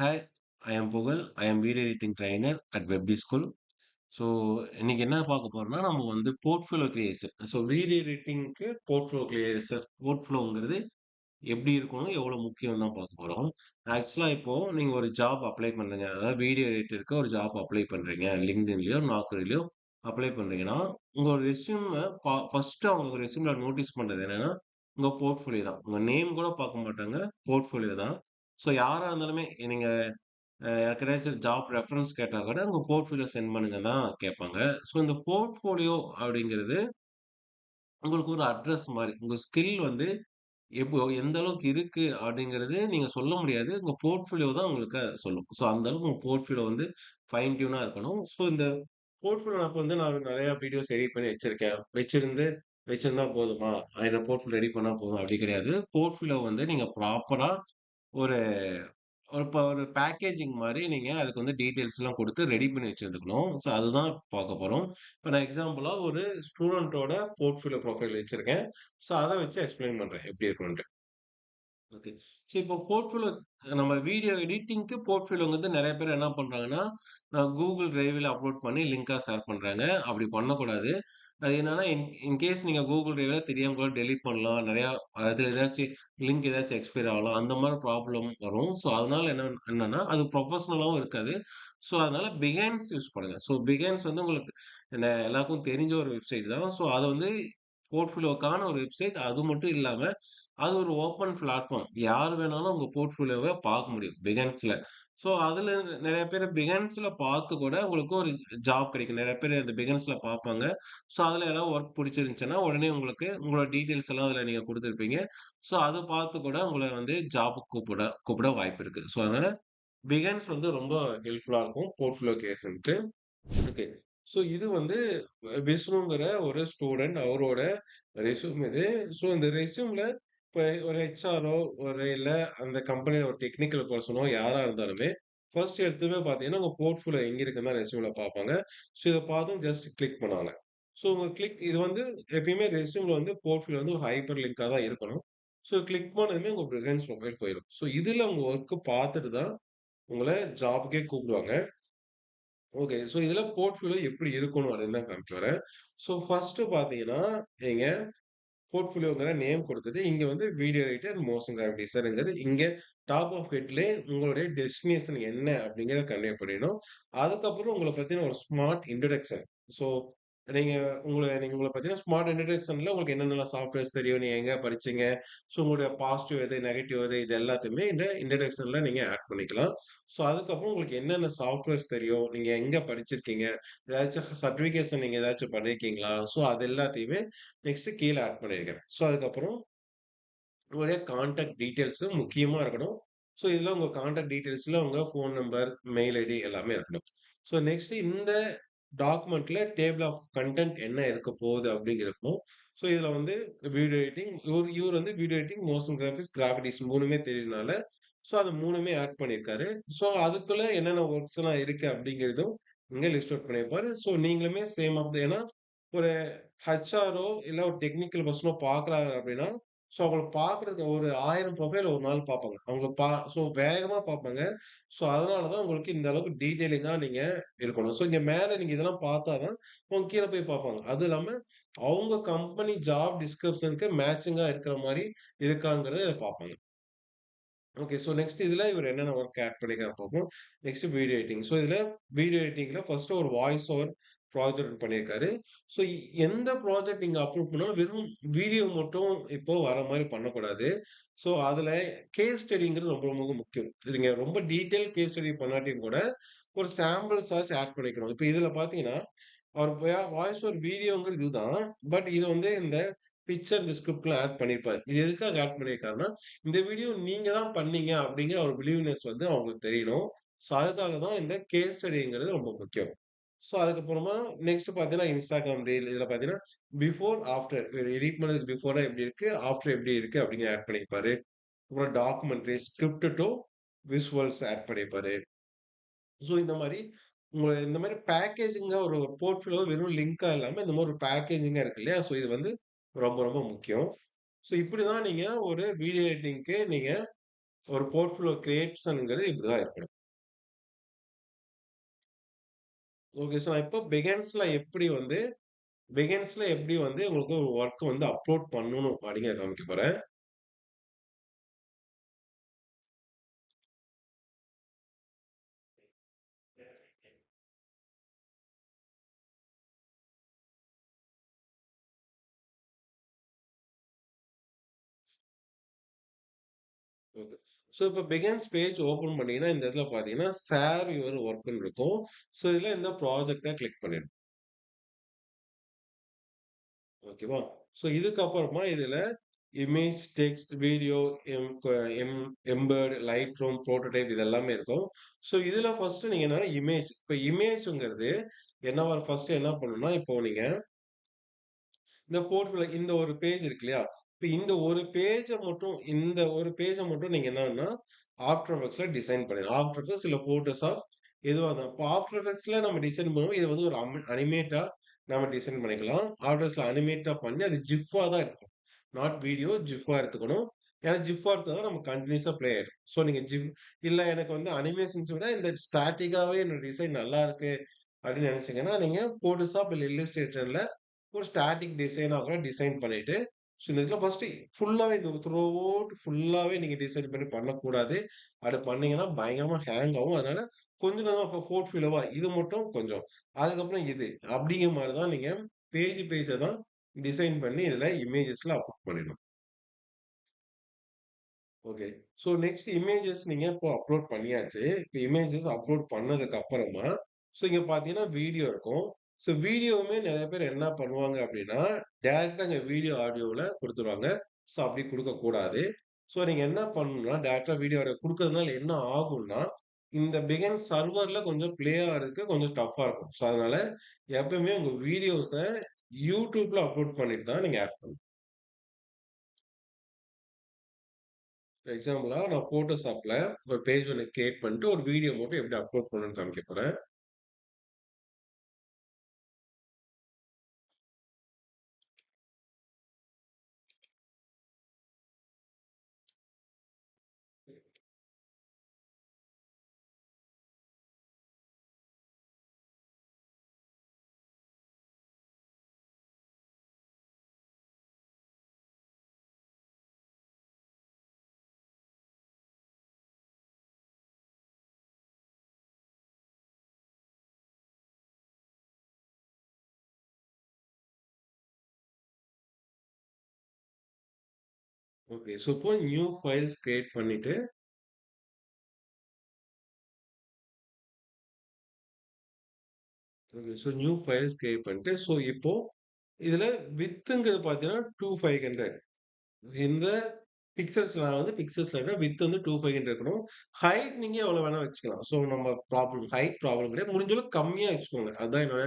Hi, I am Pugal. I am video editing trainer at Webby School. So இன்னைக்கு என்ன பார்க்க போறோம்னா நம்ம வந்து போர்ட்ஃபோலியோ கிரியேஷன். ஸோ வீடியோ எடிட்டிங்க்கு போர்ட்ஃபோலியோ கிரியேஷன் போர்ட்ஃபோலியோங்கிறது எப்படி இருக்கணும், எவ்வளவு முக்கியம் தான் பார்க்க போறோம். ஆக்சுவலா இப்போ நீங்க ஒரு ஜாப் அப்ளை பண்றீங்க. அதாவது வீடியோ எடிட்டருக்கு ஒரு ஜாப் அப்ளை பண்றீங்க. லிங்க்டின்லயோ, நாக்ரிலயோ அப்ளை பண்றீங்கன்னா, உங்க ரெஸ்யூம ஃபர்ஸ்ட் அவங்க ரெஸ்யூம்ல நோட்டீஸ் பண்றது என்னன்னா, உங்க போர்ட்ஃபோலியோ தான். உங்க நேம் கூட பார்க்க மாட்டாங்க. போர்ட்ஃபோலியோ தான். ஸோ யாரா இருந்தாலுமே நீங்க யாருக்கிட்டயாச்சும் ஜாப் ரெஃபரன்ஸ் கேட்டா கூட உங்க போர்ட்ஃபோலியோ சென்ட் பண்ணுங்க தான் கேட்பாங்க. ஸோ இந்த போர்ட்ஃபோலியோ அப்படிங்கிறது உங்களுக்கு ஒரு அட்ரஸ் மாரி. உங்க ஸ்கில் வந்து எந்த அளவுக்கு இருக்கு அப்படிங்கிறது நீங்க சொல்ல முடியாது. உங்க போர்ட்ஃபோலியோ தான் உங்களுக்கு அத சொல்லும். ஸோ அந்த அளவுக்கு உங்க போர்ட்ஃபோலியோ வந்து ஃபைன் டியூனா இருக்கணும். ஸோ இந்த போர்ட்ஃபோலியோ அப்ப வந்து நான் நெறைய வீடியோஸ் எடிட் பண்ணி வச்சிருக்கேன். வச்சிருந்தா போதுமா? என்ன போர்ட்ஃபோலியோ ரெடி பண்ணா போதும் அப்படி கிடையாது. போர்ட்ஃபோலியோ வந்து நீங்க ப்ராப்பரா ஒரு இப்ப ஒரு பேக்கேஜிங் மாரி நீங்க அதுக்கு வந்து டீட்டெயில்ஸ்லாம் குடுத்து ரெடி பண்ணி வச்சிருந்துக்கணும். ஸோ அதுதான் பார்க்க போறோம். இப்ப நான் எக்ஸாம்பிளா ஒரு ஸ்டூடண்டோட போர்ட்ஃபோலியோ ப்ரொஃபைல் வச்சிருக்கேன். ஸோ அத வச்சு எக்ஸ்ப்ளைன் பண்றேன். எப்படி இருக்கணும்ன்ட்டு. ஓகே. ஸோ இப்போ போர்ட்ஃபோலியோ நம்ம வீடியோ எடிட்டிங்க்கு போர்ட்ஃபோலியோங்கிறது நெறைய பேர் என்ன பண்றாங்கன்னா, Google Driveல அப்லோட் பண்ணி லிங்கா ஷேர் பண்றாங்க. அப்படி பண்ணக்கூடாது. அது என்னன்னா, இன்கேஸ் நீங்க Google Driveல தெரியாம கூட டெலீட் பண்ணலாம். நெறையா அதுல ஏதாச்சும் லிங்க் ஏதாச்சும் எக்ஸ்பயர் ஆகலாம். அந்த மாரி ப்ராப்ளம் வரும். ஸோ அதனால என்னன்னா, அது ப்ரொஃபஷனலாவும் இருக்காது. ஸோ அதனால பிஹேன்ஸ் யூஸ் பண்ணுங்க. ஸோ பிஹேன்ஸ் வந்து உங்களுக்கு எல்லாருக்கும் தெரிஞ்ச ஒரு வெப்சைட் தான். ஸோ அது வந்து போர்ட்ஃபோலியோக்கான ஒரு வெப்சைட். அது மட்டும் இல்லாம அது ஒரு ஓப்பன் பிளாட்ஃபார்ம். யார் வேணாலும் உங்க போர்ட்ஃபோலியோவ பார்க்க முடியும் பிஹான்ஸ்ல. ஸோ அதுல நெறைய பேரு பிஹான்ஸ்ல பார்த்து கூட உங்களுக்கு ஒரு ஜாப் கிடைக்கும். நெறைய பேரு அந்த பிஹான்ஸ்ல பார்ப்பாங்க. ஸோ அதுல ஏதாவது ஒர்க் பிடிச்சிருந்துச்சுன்னா, உடனே உங்களுக்கு உங்களோட டீட்டெயில்ஸ் எல்லாம் அதுல நீங்க குடுத்திருப்பீங்க. ஸோ அத பார்த்து கூட உங்கள வந்து ஜாப்க்கு கூப்பிட கூப்பிட வாய்ப்பு இருக்கு. ஸோ அதனால பிஹான்ஸ் வந்து ரொம்ப ஹெல்ப்ஃபுல்லா இருக்கும் போர்ட்ஃபோலியோ கிரியேஷனுக்கு. ஓகே. ஸோ இது வந்து விஷ்ணுங்கிற ஒரு ஸ்டூடண்ட் அவரோட ரெஸ்யூம் இது. ஸோ இந்த ரெஸ்யூம்ல இப்ப ஒரு ஹெச்ஆரோ இல்ல அந்த கம்பெனில ஒரு டெக்னிக்கல் பெர்சனோ யாரா இருந்தாலுமே, ஃபர்ஸ்ட் எடுத்ததுமே பார்த்தீங்கன்னா, உங்க போர்ட்ஃபோலியோ எங்க இருக்குன்னு தான் ரெஸ்யூம்ல பார்ப்பாங்க. ஸோ இத பார்த்ததும் ஜஸ்ட் கிளிக் பண்ணுவாங்க. ஸோ உங்க இது வந்து எப்பயுமே ரெஸ்யூம்ல வந்து போர்ட்ஃபோலியோ வந்து ஒரு ஹைப்பர் லிங்கா தான் இருக்கணும். ஸோ கிளிக் பண்ணதுமே உங்க பிரெகன்ஸ் ப்ரொஃபைல் போயிரும். ஸோ இதுல உங்க ஒர்க் பார்த்துட்டு தான் உங்கள ஜாப்க்கே கூப்பிடுவாங்க. ஓகே. ஸோ இதுல போர்ட்ஃபோலியோ எப்படி இருக்கணும் அப்படின்னு தான் காமிக்க வரேன். ஸோ ஃபர்ஸ்ட் பார்த்தீங்கன்னா, நீங்க போர்ட்ஃபோலியோங்கிற நேம் குடுத்துட்டு, இங்க வந்து வீடியோ எடிட்டர், மோஷன் கிராஃபிக் டிசைனர்ங்கிறது இங்க டாப் ஆஃப் ஹெட்லயே உங்களுடைய டெஸ்டினேஷன் என்ன அப்படிங்கிறத கன்வே பண்ணிடணும். அதுக்கப்புறம் உங்கள பத்தின ஒரு ஸ்மார்ட் இன்ட்ரோடக்ஷன். ஸோ நீங்க நீங்க உங்கள பத்தின ஸ்மார்ட் இன்ட்ரோடக்ஷன்ல உங்களுக்கு என்னென்னலாம் சாஃப்ட்வேர்ஸ் தெரியும், நீங்க எங்க படிச்சீங்க, ஸோ உங்களுடைய பாசிட்டிவ் எது, நெகட்டிவ் எது இது எல்லாத்தையுமே இந்த இன்ட்ரோடக்ஷன்ல நீங்க ஆட் பண்ணிக்கலாம். ஸோ அதுக்கப்புறம் உங்களுக்கு என்னென்ன சாஃப்ட்வேர்ஸ் தெரியும், நீங்க எங்க படிச்சிருக்கீங்க, ஏதாச்சும் சர்டிஃபிகேஷன் நீங்க ஏதாச்சும் பண்ணியிருக்கீங்களா? ஸோ அது எல்லாத்தையுமே நெக்ஸ்ட் கீழ ஆட் பண்ணியிருக்கேன். ஸோ அதுக்கப்புறம் உங்களுடைய கான்டாக்ட் டீட்டெயில்ஸும் முக்கியமா இருக்கணும். ஸோ இதுல உங்க கான்டாக்ட் டீட்டெயில்ஸ்ல உங்க ஃபோன் நம்பர், மெயில் ஐடி எல்லாமே இருக்கணும். ஸோ நெக்ஸ்ட் இந்த டாக்குமெண்ட்ல டேபிள் ஆஃப் கன்டென்ட் என்ன இருக்க போகுது அப்படிங்கிறப்போ, ஸோ இதுல வந்து வீடியோ எடிட்டிங் இவர் வந்து video editing, motion graphics, graphic design 3மே தெரியுறனால, ஸோ அது 3மே ஆட் பண்ணியிருக்காரு. ஸோ அதுக்குள்ள என்னென்ன ஒர்க்ஸ் எல்லாம் இருக்கு அப்படிங்கிறதும் இங்க லிஸ்ட் அவுட் பண்ணியிருப்பாரு. ஸோ நீங்களுமே சேம் ஆஃப் ஏன்னா ஒரு ஹெச்ஆரோ இல்ல ஒரு டெக்னிக்கல் பெர்சனோ பார்க்குறாங்க அப்படின்னா, ஸோ அவங்கள பார்க்குறதுக்கு ஒரு 1000 ப்ரொஃபைல் ஒரு நாள் பார்ப்பாங்க. அவங்க ஸோ வேகமா பார்ப்பாங்க. ஸோ அதனால தான் உங்களுக்கு இந்த அளவுக்கு டீட்டெயிலிங்கா நீங்க இருக்கணும். ஸோ இங்க மேல நீங்க இதெல்லாம் பார்த்தா தான், அவங்க கீழ போய் பார்ப்பாங்க. அதுவும் இல்லாம அவங்க கம்பெனி ஜாப் டிஸ்கிரிப்ஷனுக்கு மேட்சிங்கா இருக்கிற மாரி இருக்காங்கிறத பார்ப்பாங்க. ஓகே. ஸோ நெக்ஸ்ட் இதுல இவரு என்னென்ன ஒர்க் ஆட் பண்ணியிருக்காரு பார்ப்போம். Next video editing. ஸோ இதுல வீடியோ எடிட்டிங்ல ஃபர்ஸ்ட் ஒரு வாய்ஸ் ஓவர் ப்ராஜெக்ட் பண்ணியிருக்காரு. ஸோ எந்த ப்ராஜெக்ட் நீங்க அப்லோட் பண்ணாலும் வெறும் வீடியோ மட்டும் இப்போ வர மாரி பண்ணக்கூடாது. ஸோ அதுல கேஸ் ஸ்டடிங்கிறது ரொம்ப ரொம்ப முக்கியம். நீங்க ரொம்ப டீட்டெயில் கேஸ் ஸ்டடி பண்ணாட்டியும் கூட, ஒரு சாம்பிள்ஸ் ஆச்சும் ஆட் பண்ணிக்கணும். இப்ப இதுல பார்த்தீங்கன்னா, அவர் வாய்ஸ் ஓவர் வீடியோங்கிறது இதுதான். பட் இது வந்து இந்த பிக்சர் இந்த ஸ்கிரிப்ட்ல ஆட் பண்ணியிருப்பாரு. இது எதுக்காக ஆட் பண்ணியிருக்காருன்னா, இந்த வீடியோ நீங்க தான் பண்ணீங்க அப்படிங்கிற ஒரு பிலீவ்னஸ் வந்து அவங்களுக்கு தெரியணும். ஸோ அதுக்காக தான் இந்த கேஸ் ஸ்டடிங்கிறது ரொம்ப முக்கியம். ஸோ அதுக்கப்புறமா நெக்ஸ்ட் பார்த்தீங்கன்னா, Instagram ரீல் இதுல பார்த்தீங்கன்னா, பிஃபோர், ஆஃப்டர் எடிட் பண்ணதுக்கு பிஃபோரா எப்படி இருக்கு? ஆஃப்டர் எப்படி இருக்கு? அப்படின்னு ஆட் பண்ணியிருப்பாரு. அப்புறம் documentary, script to visuals add பண்ணியிருப்பாரு. ஸோ இந்த மாரி பேக்கேஜிங்கா ஒரு போர்ட்ஃபோலியோ வெறும் லிங்கா இல்லாம, இந்த மாரி ஒரு பேக்கேஜிங்கா இருக்கு இல்லையா? ஸோ இது வந்து ரொம்ப ரொம்ப முக்கியம். ஸோ இப்படிதான் நீங்க ஒரு வீடியோ எடிட்டிங்க்கு நீங்க ஒரு போர்ட்ஃபோலியோ கிரியேஷன்ங்கிறது இப்படிதான் இருக்கணும். ஓகே. ஸோ இப்போ பிகின்ஸ்ல எப்படி வந்து உங்களுக்கு ஒரு ஒர்க் வந்து அப்லோட் பண்ணணும் அப்படிங்கிறத காமிக்க போறேன். ஓகே. ஸோ இப்போ பிகின்ஸ் பேஜ் ஓப்பன் பண்ணீங்கன்னா, இந்த இடத்துல பார்த்தீங்கன்னா, ஷேர் யுவர் ஒர்க்ன்னு இருக்கும். ஸோ இதுல இந்த ப்ராஜெக்ட்ட கிளிக் பண்ணிடணும். ஓகேவா? ஸோ இதுக்கப்புறமா இதுல இமேஜ், டெக்ஸ்ட், வீடியோ, எம் க எம் எம்பெட், லைட் ரூம், புரோட்டோடைப் இது எல்லாமே இருக்கும். ஸோ இதுல ஃபர்ஸ்ட் நீங்க என்னன்னா இமேஜ். இப்ப இமேஜ்ங்கிறது என்னவா ஃபர்ஸ்ட் என்ன பண்ணணும்னா, இப்போ நீங்க இந்த போர்ட்ஃபோலியோ இந்த ஒரு பேஜ் இருக்கு இல்லையா? இப்ப இந்த ஒரு பேஜ மட்டும் நீங்க என்னன்னா, ஆஃப்டர் எஃபெக்ட்ஸ்ல டிசைன் பண்ணிடலாம். ஆஃப்டர் எஃபெக்ட்ஸ் இல்ல போட்டோஷாப் எதுவா இருந்தாலும். இப்போ ஆஃப்டர் எஃபெக்ட்ஸ்ல நம்ம டிசைன் பண்ணுவோம். இது வந்து ஒரு அனிமேட்டா நம்ம டிசைன் பண்ணிக்கலாம். ஆஃப்டர் எஃபெக்ட்ஸ்ல அனிமேட்டா பண்ணி அது ஜிஃப்பா தான் இருக்கும். நாட் வீடியோ ஜிஃப்பா எடுத்துக்கணும். ஏன்னா ஜிஃப்பா எடுத்தா தான் நம்ம கன்டினியூஸா ப்ளே ஆயிடும். ஸோ நீங்க இல்ல எனக்கு வந்து அனிமேஷன்ஸ் விட இந்த ஸ்டாட்டிக்காவே என்னோட டிசைன் நல்லா இருக்கு அப்படின்னு நினைச்சீங்கன்னா, நீங்க போட்டோஷாப் இல்ல இல்லஸ்ட்ரேட்டர்ல ஒரு ஸ்டாட்டிக் டிசைனா கூட டிசைன் பண்ணிட்டு, ஸோ இந்த இதுல ஃபர்ஸ்ட்டு ஃபுல்லாவே இந்த த்ரூ அவுட் ஃபுல்லாவே நீங்க டிசைன் பண்ணி பண்ணக்கூடாது. அப்படி பண்ணீங்கன்னா பயங்கரமா ஹேங் ஆகும். அதனால கொஞ்சம் கொஞ்சமா இப்போ போர்ட்ஃபோலியோவா இது மட்டும் கொஞ்சம். அதுக்கப்புறம் இது. அப்படிங்கிற மாரி தான் நீங்க பேஜ தான் டிசைன் பண்ணி இதுல இமேஜஸ்ல அப்லோட் பண்ணிடணும். ஓகே. ஸோ நெக்ஸ்ட் இமேஜஸ் நீங்க இப்போ அப்லோட் பண்ணியாச்சு. இப்ப இமேஜஸ் அப்லோட் பண்ணதுக்கு அப்புறமா, ஸோ இங்க பார்த்தீங்கன்னா வீடியோ இருக்கும். ஸோ வீடியோவுமே நெறைய பேர் என்ன பண்ணுவாங்க அப்டின்னா, டைரக்ட்டா இங்க வீடியோ, ஆடியோல குடுத்துருவாங்க. ஸோ அப்டி குடுக்கக்கூடாது. ஸோ நீங்க என்ன பண்ணணும்னா, டைரக்ட்டா வீடியோ, ஆடியோ குடுக்கறதுனால என்ன ஆகும்னா, இந்த பிகின் சர்வர்ல கொஞ்சம் ப்ளே ஆகுறதுக்கு கொஞ்சம் டஃப்பா இருக்கும். ஸோ அதனால எப்பவுமே உங்க வீடியோஸ YouTubeல அப்லோட் பண்ணிட்டு தான் நீங்க ஆட் பண்ணணும். எக்ஸாம்பிளா நான் Photoshopல ஒரு பேஜ் ஒண்ணு கிரியேட் பண்ணிட்டு, ஒரு வீடியோ மட்டும் எப்படி அப்லோட் பண்ணணும்னு காமிக்க போறேன். ஓகே. ஸோ இப்போ நியூ ஃபைல்ஸ் கிரியேட் பண்ணிட்டு, okay. So new files create பண்ணிட்டு, ஸோ இப்போ இதுல வித்துங்கிறது பார்த்தீங்கன்னா 2500 இந்த பிக்சல்ஸ்ல வித் வந்து 2500 இருக்கணும். ஹைட் நீங்க எவ்வளவு வேணா வச்சுக்கலாம். ஸோ நம்ம ஹைட் ப்ராப்ளம் கிடையாது. முடிஞ்ச அளவுக்கு கம்மியா வச்சுக்கோங்க. அதான் என்னோட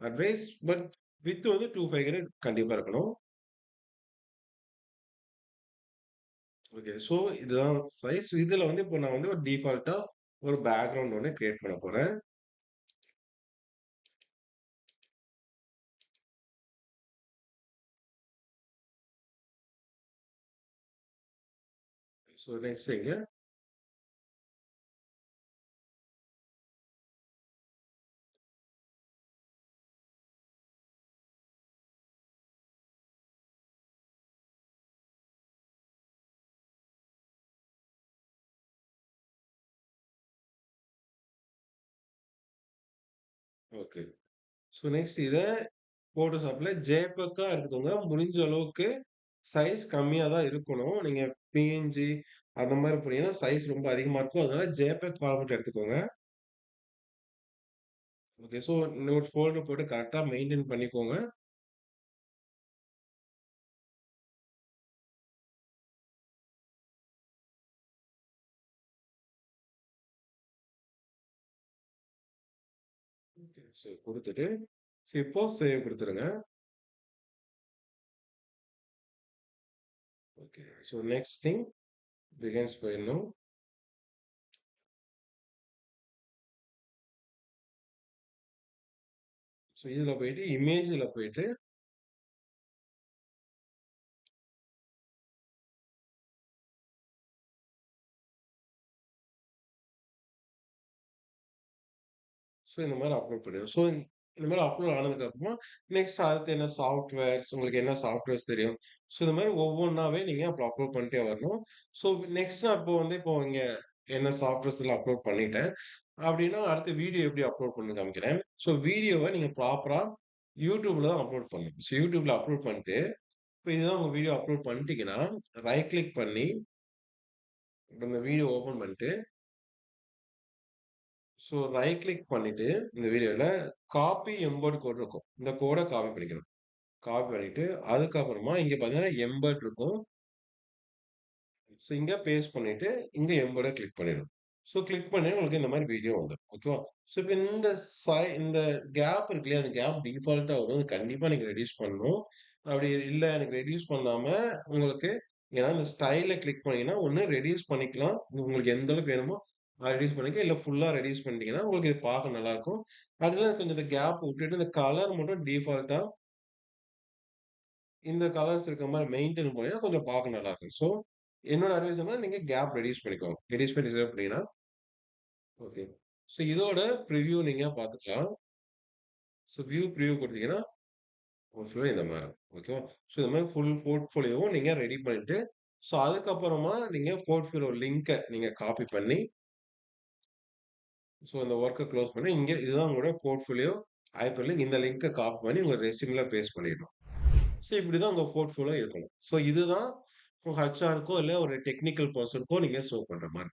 அட்வைஸ். பட் வித் வந்து 2500 கண்டிப்பா இருக்கணும். ஓகே. ஸோ இதுதான் சைஸ். இதுல வந்து இப்போ நான் வந்து ஒரு டிஃபால்ட்டா ஒரு பேக்கிரவுண்ட் ஒண்ணு கிரியேட் பண்ண போறேன். ஸோ நெக்ஸ்ட் இங்க ஓகே. ஸோ நெக்ஸ்ட் இத Photoshopல JPEG-ஆ எடுத்துக்கோங்க. முடிஞ்ச அளவுக்கு சைஸ் கம்மியா தான் இருக்கணும். நீங்க PNG அந்த மாரி போனீங்கன்னா, சைஸ் ரொம்ப அதிகமா இருக்கும். அதனால JPEG ஃபார்மேட் எடுத்துக்கோங்க. ஓகே. ஸோ இன்னொரு ஃபோல்டர் போட்டு கரெக்ட்டா மெயின்டெயின் பண்ணிக்கோங்க. ஓகே. ஸோ குடுத்துட்டு, ஸோ இப்போ சேவ் குடுத்துருங்க. Okay. So next thing begins போயிடணும். ஸோ இதுல போயிட்டு இமேஜ்ல போயிட்டு இந்த மாரி அப்லோட் பண்ணிடுவேன். இந்த மாரி அப்லோட் ஆனதுக்கப்புறமா, நெக்ஸ்ட் அடுத்து என்ன சாஃப்ட்வேர்ஸ், உங்களுக்கு என்ன சாஃப்ட்வேர்ஸ் தெரியும். இந்த மாரி ஒவ்வொன்னாவே நீங்க அப்புறம் அப்லோட் பண்ணிட்டே வரணும். ஸோ நெக்ஸ்ட் நான் இப்போ இங்க என்ன சாஃப்ட்வேர்ஸ்ல அப்லோட் பண்ணிட்டேன். அப்டின்னா, அடுத்து வீடியோ எப்படி அப்லோட் பண்ணணும்னு காமிக்கிறேன். வீடியோவ நீங்க ப்ராப்பரா YouTubeல தான் அப்லோட் பண்ணணும். YouTubeல அப்லோட் பண்ணிட்டு, இப்ப இதுதான் உங்க வீடியோ அப்லோட் பண்ணிட்டீங்கன்னா, ரைட் கிளிக் பண்ணி, இப்ப இந்த வீடியோ ஓப்பன் பண்ணிட்டு, ரைட் கிளிக் பண்ணிட்டு, இந்த வீடியோல காப்பி எம்பெட் கோட் இருக்கும். இந்த கோட காப்பி பண்ணிக்கணும். காப்பி பண்ணிட்டு, அதுக்கப்புறமா இங்க பார்த்தீங்கன்னா எம்பெட் இருக்கும். இங்க பேஸ்ட் பண்ணிட்டு, இங்க எம்பெட கிளிக் பண்ணிடணும். கிளிக் பண்ணி உங்களுக்கு இந்த மாரி வீடியோ வந்துரும். ஓகேவா? இப்ப இந்த கேப் இருக்கு இல்லையா? அந்த கேப் டிஃபால்ட்டா வரும். அது கண்டிப்பா நீங்க ரெட்யூஸ் பண்ணணும். அப்படி இல்ல எனக்கு ரெட்யூஸ் பண்ணாம உங்களுக்கு ஏன்னா இந்த ஸ்டைல்ல கிளிக் பண்ணீங்கன்னா, ஒண்ணு ரெட்யூஸ் பண்ணிக்கலாம். உங்களுக்கு எந்த அளவுக்கு வேணுமோ ரெட்யூஸ் பண்ணிக்கலாம். இல்ல ஃபுல்லா ரெட்யூஸ் பண்ணிட்டீங்கன்னா, உங்களுக்கு இது பார்க்க நல்லாருக்கும். அதுல கொஞ்சம் இந்த கேப் விட்டுட்டு இந்த கலர் மட்டும் டிஃபால்ட்டா இந்த கலர்ஸ் இருக்க மாரி மெயின்டெயின் பண்ணீங்கன்னா, கொஞ்சம் பார்க்க நல்லாருக்கும். என்னோட அட்வைஸ் என்னன்னா, நீங்க கேப் ரெட்யூஸ் பண்ணிக்கோங்க. ரெட்யூஸ் பண்ணி சேவ் பண்ணீங்கன்னா, ஓகே. இதோட பிரிவ்யூ நீங்க பார்த்துக்கலாம். வியூ பிரிவ்யூ குடுத்தீங்கன்னா, போர்ட்ஃபோலியோ இந்த மாரி இருக்கும். ஓகேவா? இந்த மாரி ஃபுல் போர்ட்ஃபோலியோவும் நீங்க ரெடி பண்ணிட்டு, அதுக்கப்புறமா நீங்க போர்ட்ஃபோலியோ லிங்க்க நீங்க காப்பி பண்ணி, இந்த வொர்க்க குளோஸ் பண்ணி, இங்க இதுதான் உங்களோட போர்ட்ஃபோலியோ ஹைப்பர் லிங்க். இந்த லிங்க்க காப்பி பண்ணி உங்க ரெஸ்யூம்ல பேஸ்ட் பண்ணிடணும். இப்படிதான் உங்க போர்ட்ஃபோலியோ இருக்கணும். இதுதான் ஹெச்ஆர்க்கோ இல்ல ஒரு டெக்னிக்கல் பெர்சன்க்கோ நீங்க ஷோ பண்ற மாரி.